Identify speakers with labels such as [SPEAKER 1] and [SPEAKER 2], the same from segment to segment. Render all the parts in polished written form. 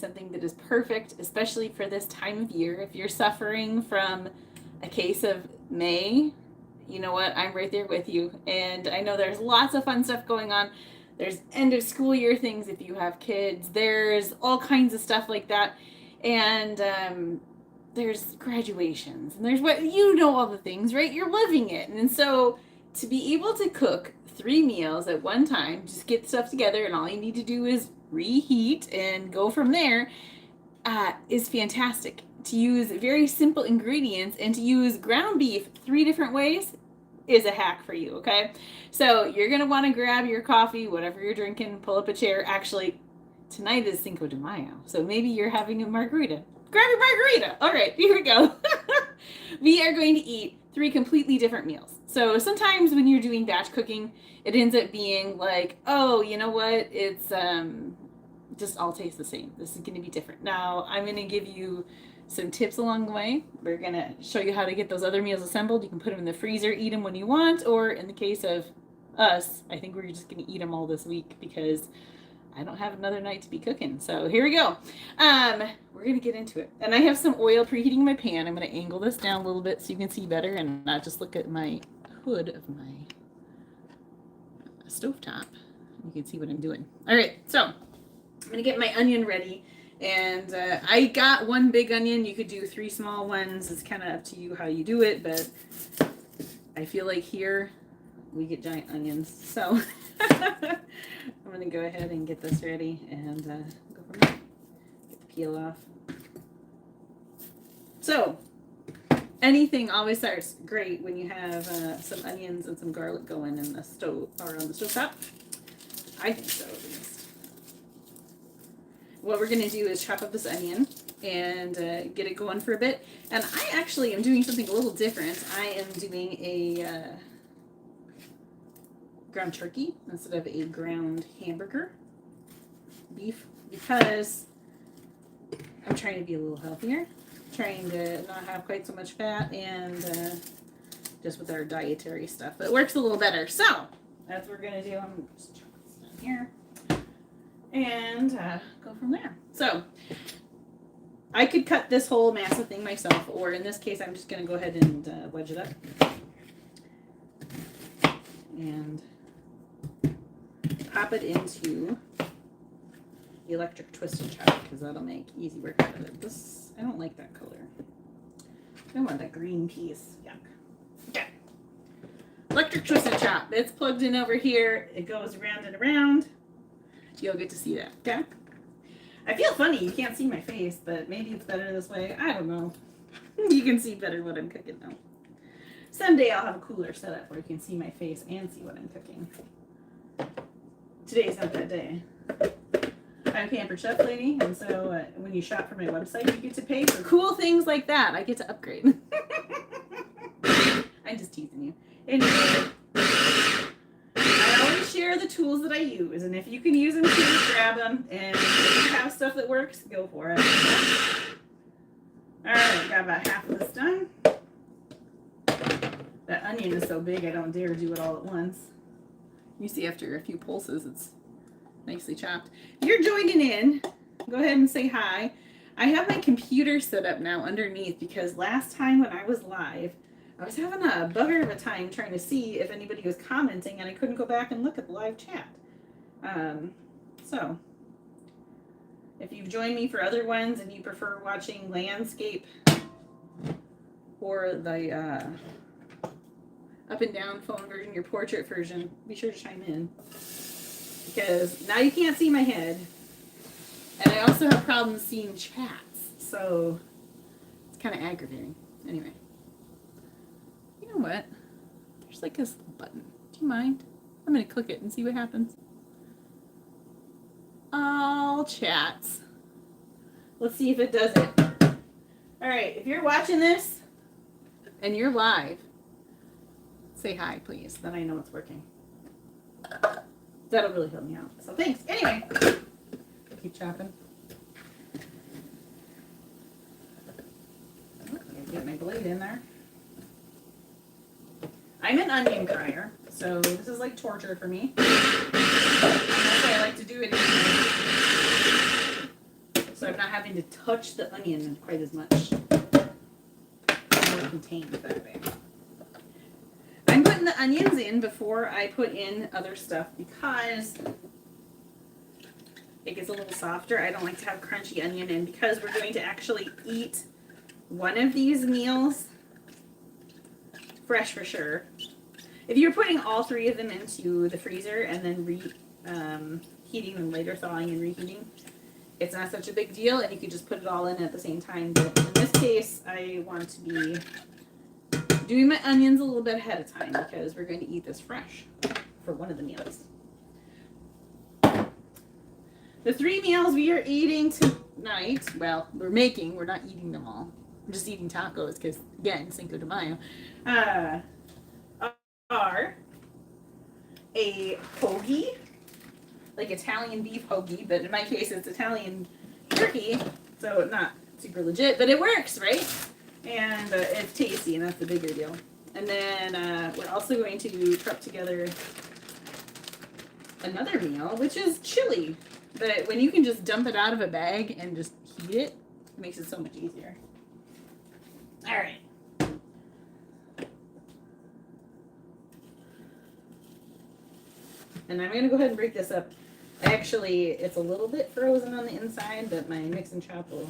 [SPEAKER 1] something that is perfect, especially for this time of year. If you're suffering from a case of May, you know what? I'm right there with you. And I know there's lots of fun stuff going on. There's end of school year things if you have kids. There's all kinds of stuff like that. And there's graduations. And there's all the things, right? You're living it. And so to be able to cook 3 meals at one time, just get stuff together, and all you need to do is reheat and go from there, is fantastic. To use very simple ingredients and to use ground beef 3 different ways is a hack for you, okay? So you're going to want to grab your coffee, whatever you're drinking, pull up a chair. Actually, tonight is Cinco de Mayo, so maybe you're having a margarita. Grab your margarita. All right, here we go. We are going to eat 3 completely different meals. So sometimes when you're doing batch cooking, it ends up being like, oh, you know what? It's just all tastes the same. This is going to be different. Now, I'm going to give you some tips along the way. We're going to show you how to get those other meals assembled. You can put them in the freezer, eat them when you want, or in the case of us, I think we're just going to eat them all this week because I don't have another night to be cooking. So here we go. We're going to get into it. And I have some oil preheating my pan. I'm going to angle this down a little bit so you can see better and not just look at my hood of my stovetop. You can see what I'm doing. All right, so I'm going to get my onion ready. And I got 1 big onion. You could do 3 small ones. It's kind of up to you how you do it, but I feel like here we get giant onions. So I'm going to go ahead and get this ready and go from there. Get the peel off. So anything always starts great when you have some onions and some garlic going in the stove or on the stovetop. I think so, at least. What we're going to do is chop up this onion and get it going for a bit. And I actually am doing something a little different. I am doing a ground turkey instead of a ground hamburger beef because I'm trying to be a little healthier, trying to not have quite so much fat, and just with our dietary stuff. It works a little better. So that's what we're going to do. I'm just chop this down here and go from there. So I could cut this whole massive thing myself, or in this case, I'm just going to go ahead and wedge it up and pop it into the electric twist and chop because that'll make easy work out of it. This, I don't like that color. I don't want that green piece. Yuck. Okay. Electric twist and chop. It's plugged in over here. It goes around and around. You'll get to see that. Okay. I feel funny. You can't see my face, but maybe it's better this way. I don't know. You can see better what I'm cooking now. Someday I'll have a cooler setup where you can see my face and see what I'm cooking. Today's not that day. I'm a pampered chef lady, and so when you shop for my website, you get to pay for cool things like that. I get to upgrade. I'm just teasing you. Anyway, I always share the tools that I use, and if you can use them too, grab them. And if you have stuff that works, go for it. All right, got about half of this done. That onion is so big, I don't dare do it all at once. You see, after a few pulses, it's nicely chopped. If you're joining in, go ahead and say hi. I have my computer set up now underneath because last time when I was live, I was having a bugger of a time trying to see if anybody was commenting, and I couldn't go back and look at the live chat. So, if you've joined me for other ones and you prefer watching landscape or the up and down phone version, your portrait version, be sure to chime in. Because now you can't see my head. And I also have problems seeing chats. So it's kind of aggravating. Anyway. You know what? There's like this little button. Do you mind? I'm going to click it and see what happens. All chats. Let's see if it does it. Alright, if you're watching this and you're live, say hi, please. Then I know it's working. That'll really help me out. So thanks. Anyway, keep chopping. Oh, get my blade in there. I'm an onion crier, so this is like torture for me. That's why I like to do it anyway. So I'm not having to touch the onion quite as much. More contained that way. I'm putting the onions in before I put in other stuff because it gets a little softer. I don't like to have crunchy onion in because we're going to actually eat one of these meals fresh for sure. If you're putting all 3 of them into the freezer and then heating them later, thawing and reheating, it's not such a big deal, and you could just put it all in at the same time. But in this case, I want to be doing my onions a little bit ahead of time because we're going to eat this fresh for one of the meals. The 3 meals we are eating tonight, well, we're not eating them all. We're just eating tacos because, again, Cinco de Mayo, are a hoagie, like Italian beef hoagie, but in my case it's Italian turkey, so not super legit, but it works, right? And it's tasty, and that's the bigger deal. And then we're also going to prep together another meal, which is chili. But when you can just dump it out of a bag and just heat it, it makes it so much easier. All right. And I'm going to go ahead and break this up. Actually, it's a little bit frozen on the inside, but my mix and chop will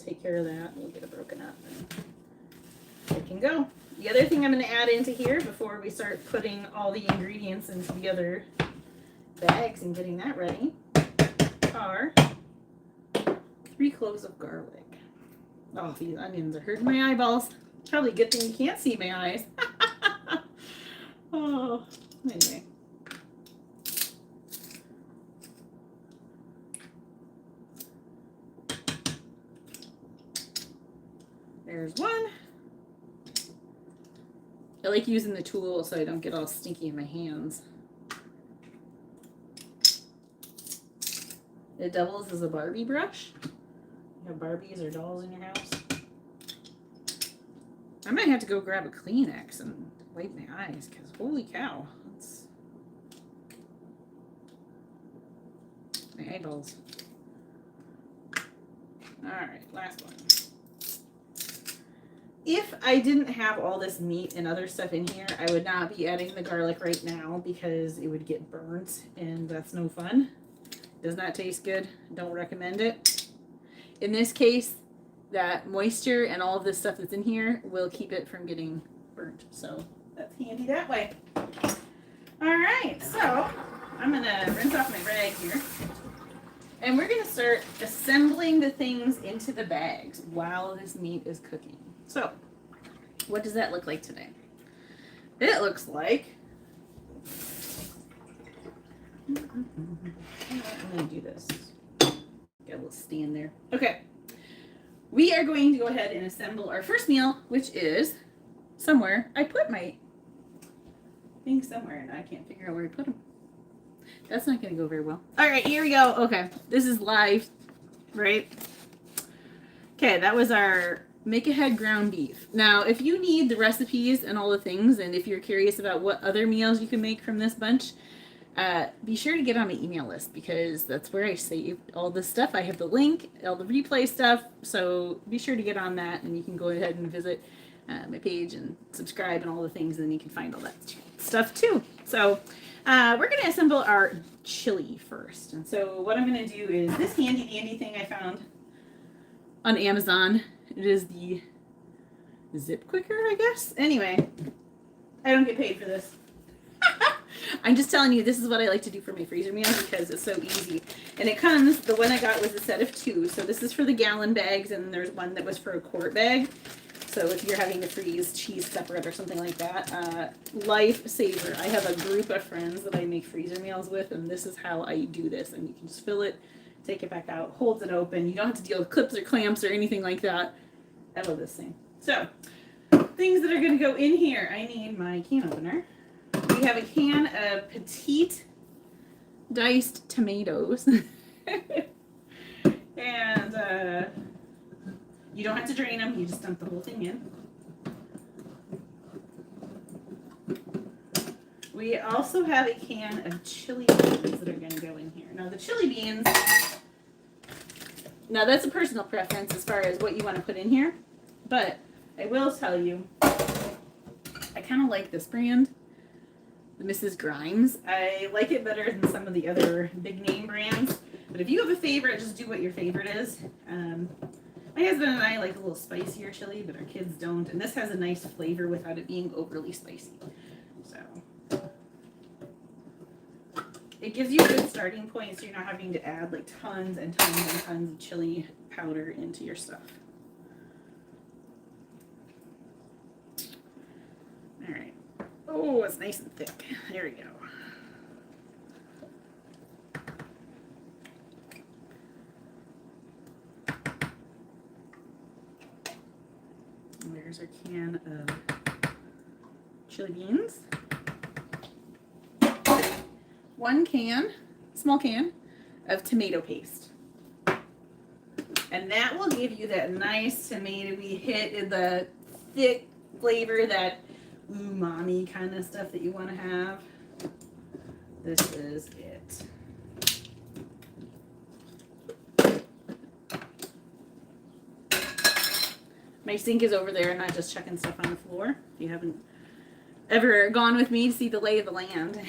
[SPEAKER 1] take care of that. We'll get it broken up and it can go. The other thing I'm going to add into here before we start putting all the ingredients into the other bags and getting that ready are 3 cloves of garlic. Oh, these onions are hurting my eyeballs. Probably a good thing you can't see my eyes. Oh, anyway. There's one. I like using the tool so I don't get all stinky in my hands. It doubles as a Barbie brush. You have Barbies or dolls in your house. I might have to go grab a Kleenex and wipe my eyes because holy cow. That's my eyeballs. Alright, last one. If I didn't have all this meat and other stuff in here, I would not be adding the garlic right now because it would get burnt and that's no fun. Does not taste good. Don't recommend it. In this case, that moisture and all of this stuff that's in here will keep it from getting burnt. So that's handy that way. All right, so I'm gonna rinse off my rag here. And we're gonna start assembling the things into the bags while this meat is cooking. So, what does that look like today? It looks like, I'm going to do this. Got a little stand there. Okay. We are going to go ahead and assemble our first meal, which is somewhere. I put my thing somewhere and I can't figure out where I put them. That's not going to go very well. All right, here we go. Okay, this is live, right? Okay, that was our make ahead ground beef. Now, if you need the recipes and all the things, and if you're curious about what other meals you can make from this bunch, be sure to get on my email list because that's where I save all this stuff. I have the link, all the replay stuff, so be sure to get on that, and you can go ahead and visit my page and subscribe and all the things, and then you can find all that stuff too. So we're going to assemble our chili first. And so what I'm going to do is this handy dandy thing I found on Amazon. It is the zip quicker, I guess. Anyway, I don't get paid for this. I'm just telling you, this is what I like to do for my freezer meals because it's so easy. And it comes, the one I got was a set of 2. So this is for the gallon bags, and there's one that was for a quart bag. So if you're having to freeze cheese separate or something like that, lifesaver. I have a group of friends that I make freezer meals with, and this is how I do this. And you can just fill it, take it back out, holds it open. You don't have to deal with clips or clamps or anything like that. I love this thing. So, things that are going to go in here. I need my can opener. We have a can of petite diced tomatoes. And you don't have to drain them. You just dump the whole thing in. We also have a can of chili beans that are going to go in here. Now, the chili beans, Now that's a personal preference as far as what you want to put in here, but I will tell you, I kind of like this brand, the Mrs. Grimes. I like it better than some of the other big name brands, but if you have a favorite, just do what your favorite is. My husband and I like a little spicier chili, but our kids don't, and this has a nice flavor without it being overly spicy. So it gives you a good starting point, so you're not having to add like tons and tons and tons of chili powder into your stuff. All right. Oh, it's nice and thick. There we go. And there's our can of chili beans. 1 can, small can, of tomato paste. And that will give you that nice tomatoey hit in the thick flavor, that umami kind of stuff that you want to have. This is it. My sink is over there and not just chucking stuff on the floor. If you haven't ever gone with me to see the lay of the land.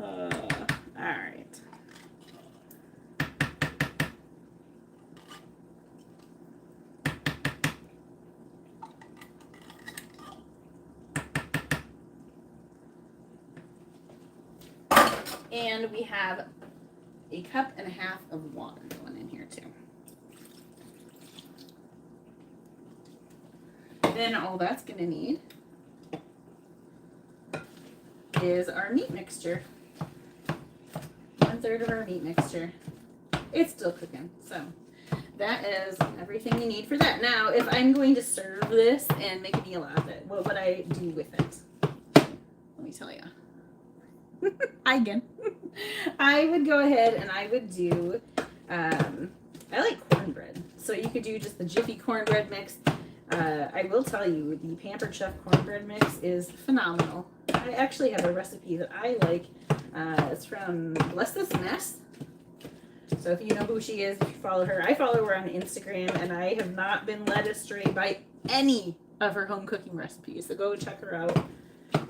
[SPEAKER 1] All right. And we have a 1.5 cups of water going in here too. Then all that's going to need is our meat mixture. 1/3 of our meat mixture. It's still cooking, so that is everything you need for that. Now, if I'm going to serve this and make a meal out of it, what would I do with it? Let me tell you. Hi again. I would go ahead and I would do, I like cornbread. So you could do just the Jiffy cornbread mix. I will tell you, the Pampered Chef cornbread mix is phenomenal. I actually have a recipe that I like. It's from Bless This Mess. So if you know who she is, if you follow her, I follow her on Instagram, and I have not been led astray by any of her home cooking recipes. So go check her out.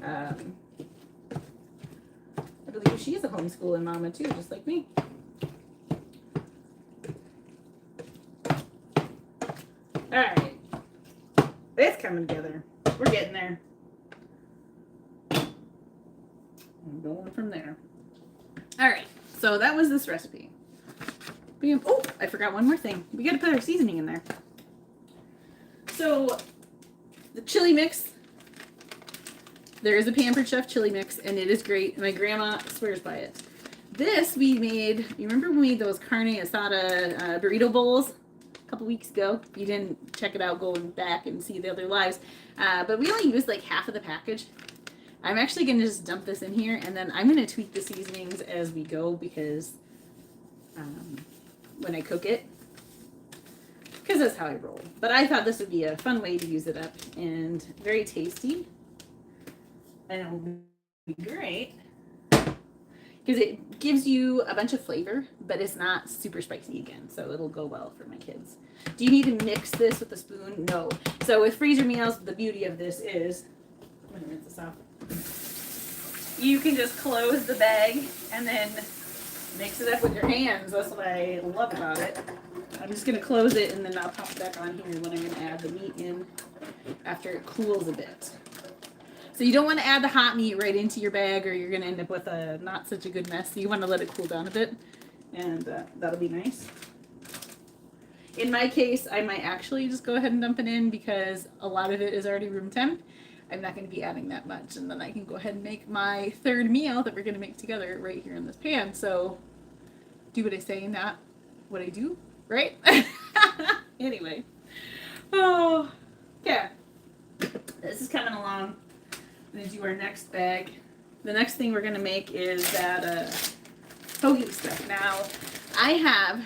[SPEAKER 1] I believe she is a homeschooling mama too, just like me. All right. It's coming together. We're getting there. I'm going from there. All right. So that was this recipe. Bam. Oh, I forgot one more thing. We got to put our seasoning in there. So the chili mix. There is a Pampered Chef chili mix, and it is great. My grandma swears by it. This we made. You remember we made those carne asada burrito bowls a couple weeks ago? If you didn't check it out, go back and see the other lives. But we only used like half of the package. I'm actually going to just dump this in here, and then I'm going to tweak the seasonings as we go, because when I cook it, because that's how I roll. But I thought this would be a fun way to use it up, and very tasty. And it will be great because it gives you a bunch of flavor, but it's not super spicy again, so it'll go well for my kids. Do you need to mix this with a spoon? No. So with freezer meals, the beauty of this is, I'm gonna rinse this off. You can just close the bag and then mix it up with your hands. That's what I love about it. I'm just gonna close it, and then I'll pop it back on here when I'm gonna add the meat in after it cools a bit. So you don't want to add the hot meat right into your bag, or you're going to end up with a not such a good mess. So you want to let it cool down a bit, and that'll be nice. In my case, I might actually just go ahead and dump it in, because a lot of it is already room temp. I'm not going to be adding that much, and then I can go ahead and make my third meal that we're going to make together right here in this pan. So do what I say, not what I do, right? Anyway. Oh, yeah. This is coming along. I'm going to do our next bag. The next thing we're going to make is that hoagie stuff. Now, I have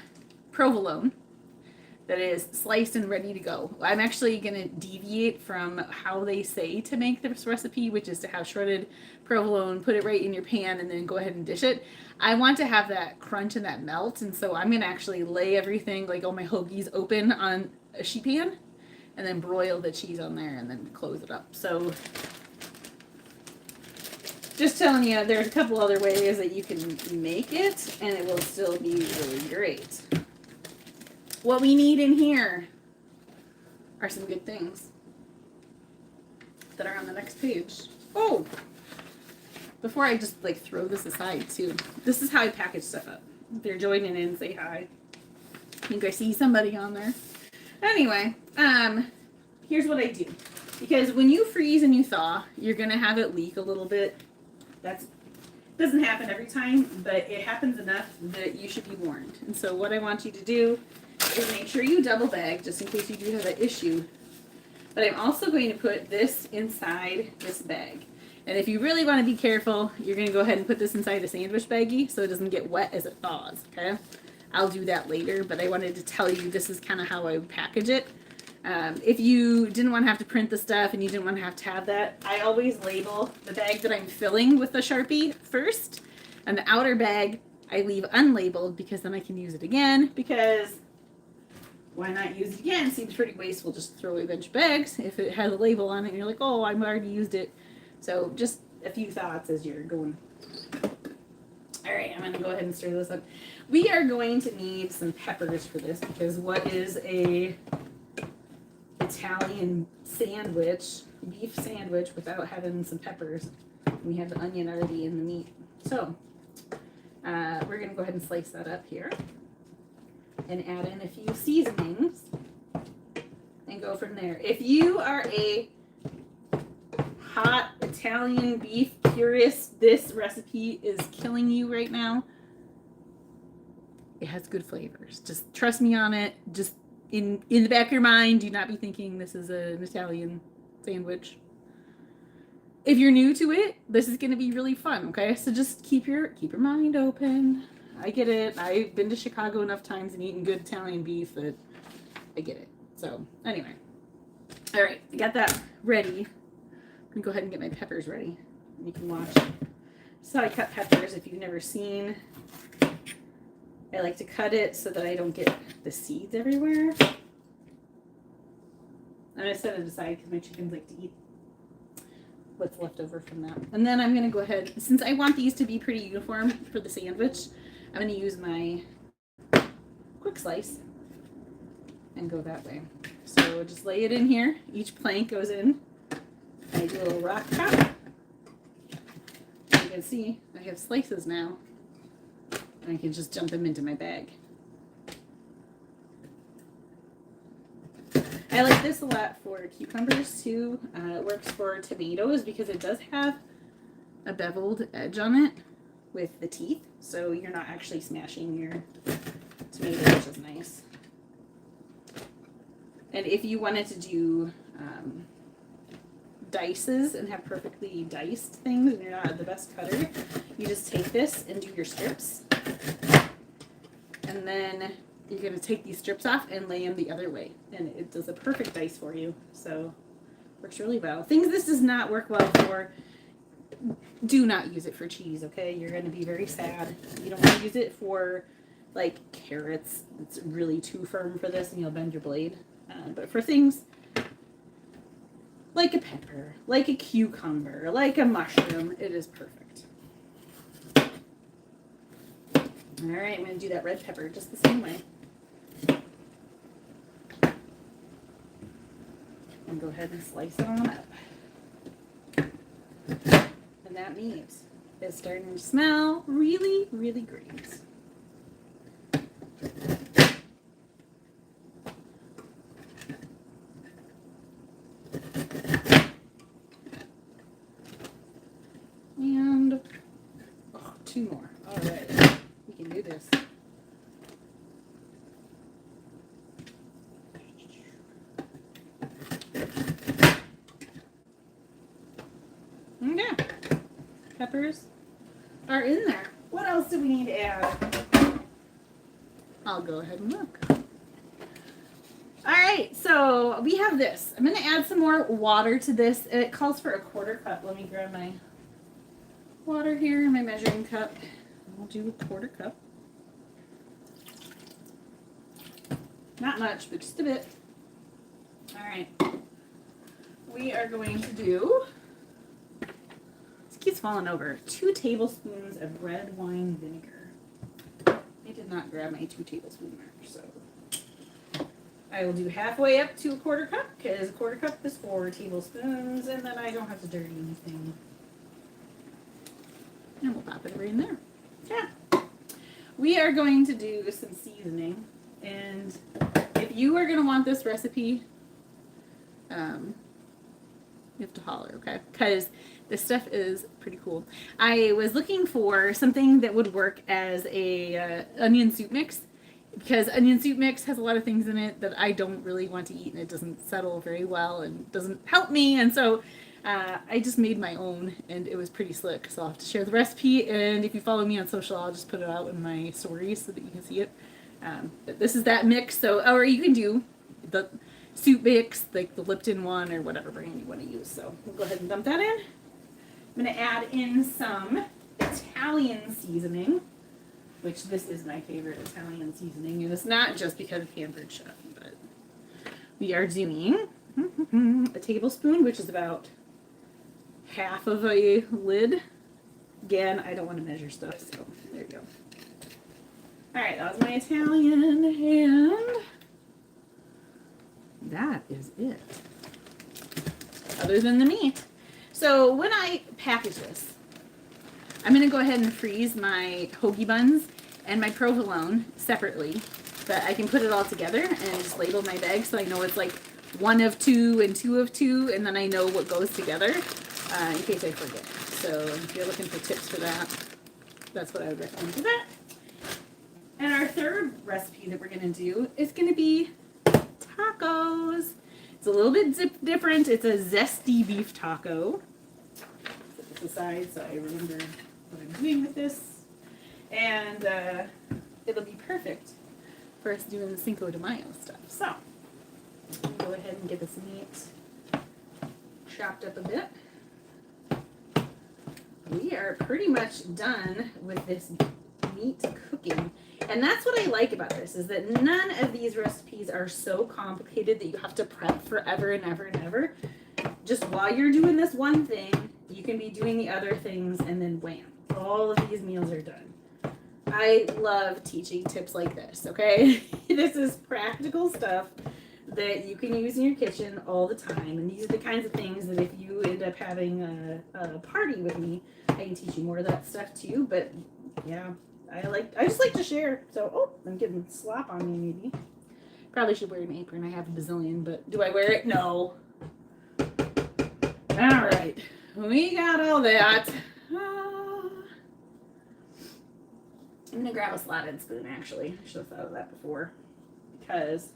[SPEAKER 1] provolone that is sliced and ready to go. I'm actually going to deviate from how they say to make this recipe, which is to have shredded provolone, put it right in your pan, and then go ahead and dish it. I want to have that crunch and that melt, and so I'm going to actually lay everything, like all my hoagies, open on a sheet pan, and then broil the cheese on there, and then close it up. So just telling you, there's a couple other ways that you can make it, and it will still be really great. What we need in here are some good things that are on the next page. Oh, before I just like throw this aside too, this is how I package stuff up. If you're joining in, say hi. I think I see somebody on there. Anyway, here's what I do. Because when you freeze and you thaw, you're gonna have it leak a little bit. That doesn't happen every time, but it happens enough that you should be warned. And so what I want you to do is make sure you double bag just in case you do have that issue. But I'm also going to put this inside this bag. And if you really want to be careful, you're going to go ahead and put this inside a sandwich baggie so it doesn't get wet as it thaws, okay? I'll do that later, but I wanted to tell you this is kind of how I would package it. If you didn't want to have to print the stuff and you didn't want to have that, I always label the bag that I'm filling with the Sharpie first. And the outer bag, I leave unlabeled because then I can use it again, because why not use it again? Seems pretty wasteful just to throw away a bunch of bags if it has a label on it and you're like, oh, I've already used it. So just a few thoughts as you're going. All right, I'm going to go ahead and stir this up. We are going to need some peppers for this, because what is a Italian sandwich, beef sandwich, without having some peppers? We have the onion already in the meat. So we're going to go ahead and slice that up here and add in a few seasonings and go from there. If you are a hot Italian beef purist, this recipe is killing you right now. It has good flavors. Just trust me on it. Just in the back of your mind, do not be thinking this is an Italian sandwich. If you're new to it, this is going to be really fun, okay? So just keep your mind open. I get it. I've been to Chicago enough times and eaten good Italian beef that I get it. So anyway. All right, I got that ready. I'm going to go ahead and get my peppers ready. And you can watch. So I cut peppers if you've never seen. I like to cut it so that I don't get the seeds everywhere. I'm going to set it aside because my chickens like to eat what's left over from that. And then I'm going to go ahead, since I want these to be pretty uniform for the sandwich, I'm going to use my quick slice and go that way. So just lay it in here. Each plank goes in. I do a little rock cut. You can see I have slices now. And I can just jump them into my bag. I like this a lot for cucumbers too. It works for tomatoes because it does have a beveled edge on it with the teeth. So you're not actually smashing your tomato, which is nice. And if you wanted to do dices and have perfectly diced things and you're not the best cutter, you just take this and do your strips. And then you're going to take these strips off and lay them the other way. And it does a perfect dice for you. So works really well. Things this does not work well for, do not use it for cheese, okay? You're going to be very sad. You don't want to use it for like carrots. It's really too firm for this and you'll bend your blade. But for things like a pepper, like a cucumber, like a mushroom, it is perfect. All right, I'm going to do that red pepper just the same way. And go ahead and slice it on up. And that meat is starting to smell really, really great. And two more. All right. We can do this. Yeah. Peppers are in there. What else do we need to add? I'll go ahead and look. right, so we have this. I'm going to add some more water to this. It calls for a 1/4 cup. Let me grab my water here, my measuring cup. We'll do a 1/4 cup. Not much, but just a bit. All right. We are going to do, this keeps falling over, 2 tablespoons of red wine vinegar. I did not grab my 2 tablespoon mark, so I will do halfway up to a 1/4 cup, because a 1/4 cup is 4 tablespoons, and then I don't have to dirty anything. And we'll pop it right in there. Yeah. We are going to do some seasoning, and if you are going to want this recipe, you have to holler, okay? Because this stuff is pretty cool. I was looking for something that would work as a onion soup mix, because onion soup mix has a lot of things in it that I don't really want to eat, and it doesn't settle very well and doesn't help me. And so I just made my own, and it was pretty slick. So I'll have to share the recipe, and if you follow me on social, I'll just put it out in my stories so that you can see it. But this is that mix. So, or you can do the soup mix, like the Lipton one or whatever brand you want to use. So we'll go ahead and dump that in. I'm going to add in some Italian seasoning, which this is my favorite Italian seasoning. And it's not just because of Pampered Chef, but we are doing a tablespoon, which is about half of a lid. Again, I don't want to measure stuff, so there you go. All right, that was my Italian, and that is it. Other than the meat. So when I package this, I'm going to go ahead and freeze my hoagie buns and my provolone separately, but I can put it all together and just label my bag so I know it's like 1 of 2 and 2 of 2, and then I know what goes together in case I forget. So if you're looking for tips for that, that's what I would recommend for that. And our third recipe that we're going to do is going to be tacos. It's a little bit different. It's a zesty beef taco. Set this aside so I remember what I'm doing with this. And it'll be perfect for us doing the Cinco de Mayo stuff. So, go ahead and get this meat chopped up a bit. We are pretty much done with this meat cooking. And that's what I like about this, is that none of these recipes are so complicated that you have to prep forever and ever and ever. Just while you're doing this one thing, you can be doing the other things, and then wham, all of these meals are done. I love teaching tips like this, okay? This is practical stuff that you can use in your kitchen all the time. And these are the kinds of things that if you end up having a party with me, I can teach you more of that stuff too. But yeah, I just like to share. So, oh, I'm getting slop on me maybe. Probably should wear an apron. I have a bazillion, but do I wear it? No. All right. We got all that. I'm going to grab a slotted spoon, actually. I should have thought of that before. Because...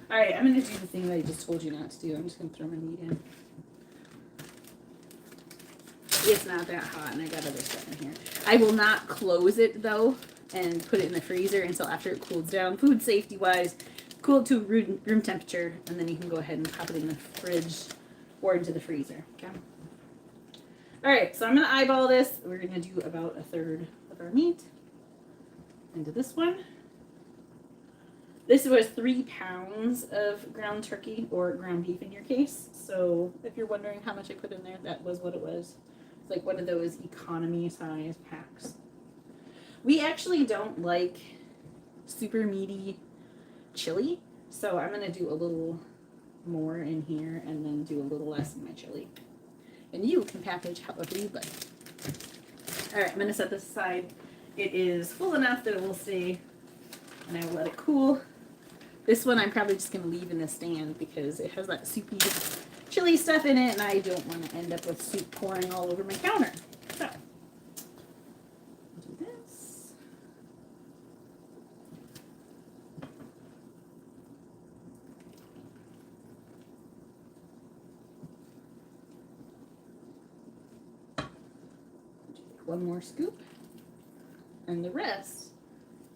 [SPEAKER 1] Alright, I'm going to do the thing that I just told you not to do. I'm just going to throw my meat in. It's not that hot, and I got other stuff in here. I will not close it, though, and put it in the freezer until after it cools down. Food safety-wise, cool it to room temperature, and then you can go ahead and pop it in the fridge or into the freezer. Okay? Alright, so I'm going to eyeball this. We're going to do about 1/3 of our meat into this one. This was 3 pounds of ground turkey, or ground beef in your case. So if you're wondering how much I put in there, that was what it was. It's like one of those economy size packs. We actually don't like super meaty chili, so I'm going to do a little more in here and then do a little less in my chili. And you can package however you'd like. Alright, I'm going to set this aside. It is full enough that it will stay, and I will let it cool. This one I'm probably just going to leave in the stand because it has that soupy chili stuff in it, and I don't want to end up with soup pouring all over my counter. So, do this. Take one more scoop, and the rest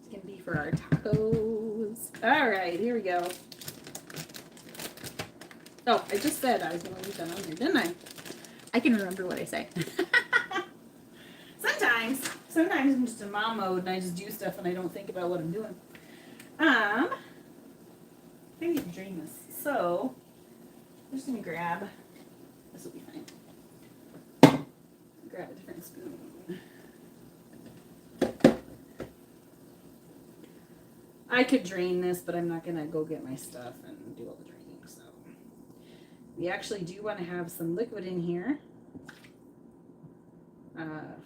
[SPEAKER 1] It's gonna be for our tacos. All right, here we go. Oh, I just said I was gonna leave that on here, didn't I? I can remember what I say. Sometimes I'm just in mom mode and I just do stuff and I don't think about what I'm doing. I think you can drain this. So I'm just gonna grab. This will be fine. Grab a different spoon. I could drain this, but I'm not gonna go get my stuff and do all the draining. So we actually do want to have some liquid in here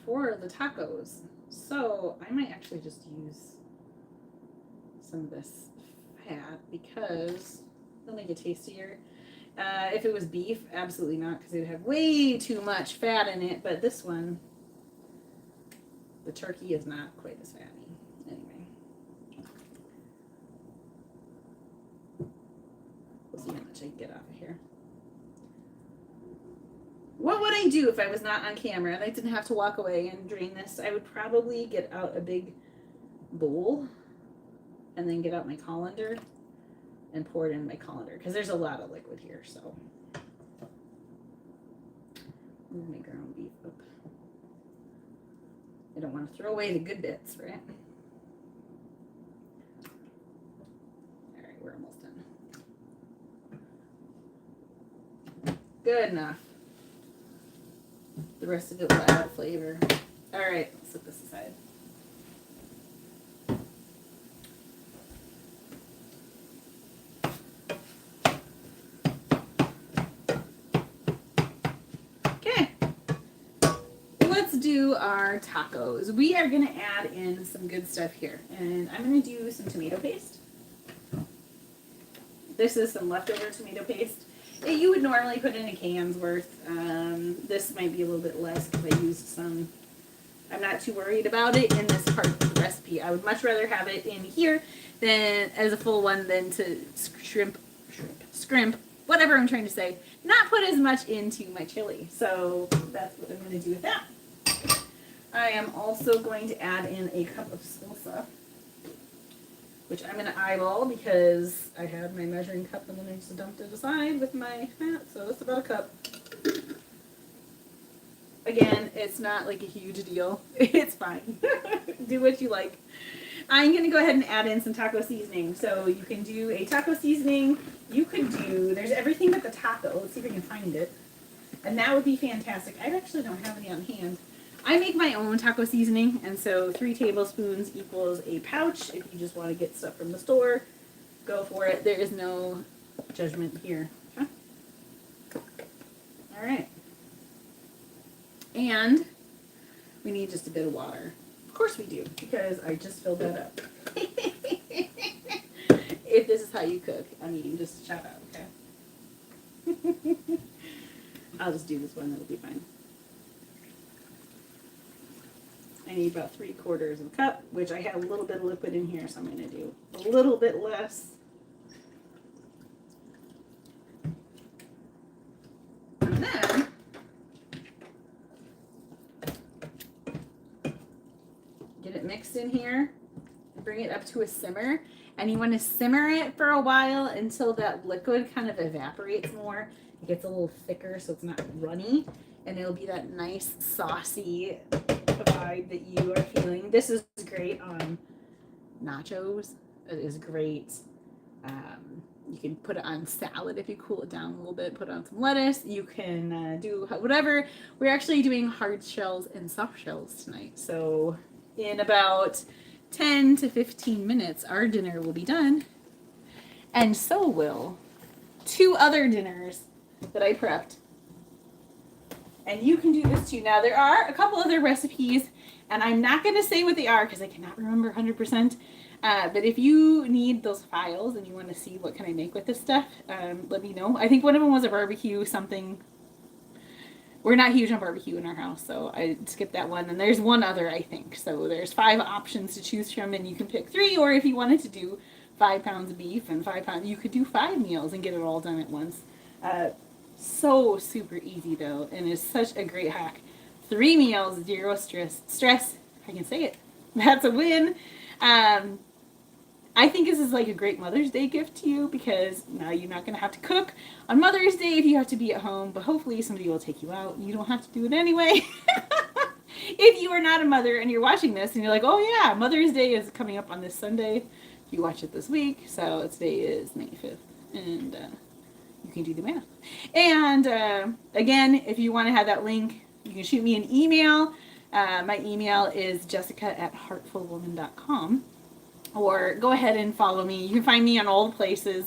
[SPEAKER 1] for the tacos. So I might actually just use some of this fat because it'll make it tastier. If it was beef, absolutely not, because it would have way too much fat in it. But this one, the turkey is not quite as fatty. Anyway, we'll see how much I can get off of here. What would I do if I was not on camera and I didn't have to walk away and drain this? I would probably get out a big bowl and then get out my colander and pour it in my colander because there's a lot of liquid here. So move my ground beef up. I don't want to throw away the good bits, right? All right, we're almost done. Good enough. The rest of it will add flavor. All right, set this aside. Okay, let's do our tacos. We are gonna add in some good stuff here, and I'm gonna do some tomato paste. This is some leftover tomato paste. You would normally put in a can's worth. This might be a little bit less because I used some. I'm not too worried about it in this part of the recipe. I would much rather have it in here than as a full one than to scrimp, whatever I'm trying to say. Not put as much into my chili. So that's what I'm going to do with that. I am also going to add in a cup of salsa, which I'm going to eyeball because I had my measuring cup and then I just dumped it aside with my hat, so it's about a cup. Again, it's not like a huge deal. It's fine. Do what you like. I'm going to go ahead and add in some taco seasoning. So you can do a taco seasoning. You could do, there's everything but the taco. Let's see if I can find it. And that would be fantastic. I actually don't have any on hand. I make my own taco seasoning, and so 3 tablespoons equals a pouch. If you just want to get stuff from the store, go for it. There is no judgment here. Okay? All right. And we need just a bit of water. Of course we do, because I just filled that up. If this is how you cook, I mean, just shout out, okay? I'll just do this one, it'll be fine. I need about 3/4 of a cup, which I have a little bit of liquid in here, so I'm going to do a little bit less. And then get it mixed in here and bring it up to a simmer. And you want to simmer it for a while until that liquid kind of evaporates more. It gets a little thicker so it's not runny, and it'll be that nice saucy vibe that you are feeling. This is great on nachos. It is great. You can put it on salad if you cool it down a little bit. Put on some lettuce. You can do whatever. We're actually doing hard shells and soft shells tonight. So in about 10 to 15 minutes, our dinner will be done. And so will 2 other dinners that I prepped. And you can do this too. Now, there are a couple other recipes, and I'm not going to say what they are because I cannot remember 100%. But if you need those files and you want to see what can I make with this stuff, let me know. I think one of them was a barbecue something. We're not huge on barbecue in our house, so I skipped that one. And there's one other, I think. So there's 5 options to choose from, and you can pick 3. Or if you wanted to do 5 pounds of beef and 5 pounds, you could do 5 meals and get it all done at once. So super easy though, and it's such a great hack. 3 meals, 0 stress. If I can say it. That's a win. I think this is like a great Mother's Day gift to you because now you're not going to have to cook on Mother's Day if you have to be at home, but hopefully somebody will take you out. You don't have to do it anyway. If you are not a mother and you're watching this and you're like, oh yeah, Mother's Day is coming up on this Sunday, you watch it this week, so today is May 5th, and you can do the math. And again, if you want to have that link, you can shoot me an email. My email is jessica@heartfulwoman.com. Or go ahead and follow me. You can find me on all the places.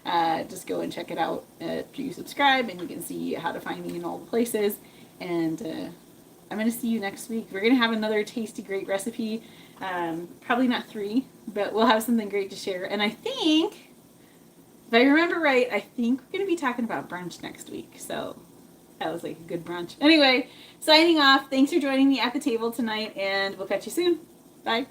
[SPEAKER 1] Just go and check it out after you subscribe, and you can see how to find me in all the places. And I'm going to see you next week. We're going to have another tasty, great recipe. Probably not 3, but we'll have something great to share. And I think, if I remember right, I think we're going to be talking about brunch next week. So that was like a good brunch. Anyway, signing off. Thanks for joining me at the table tonight, and we'll catch you soon. Bye.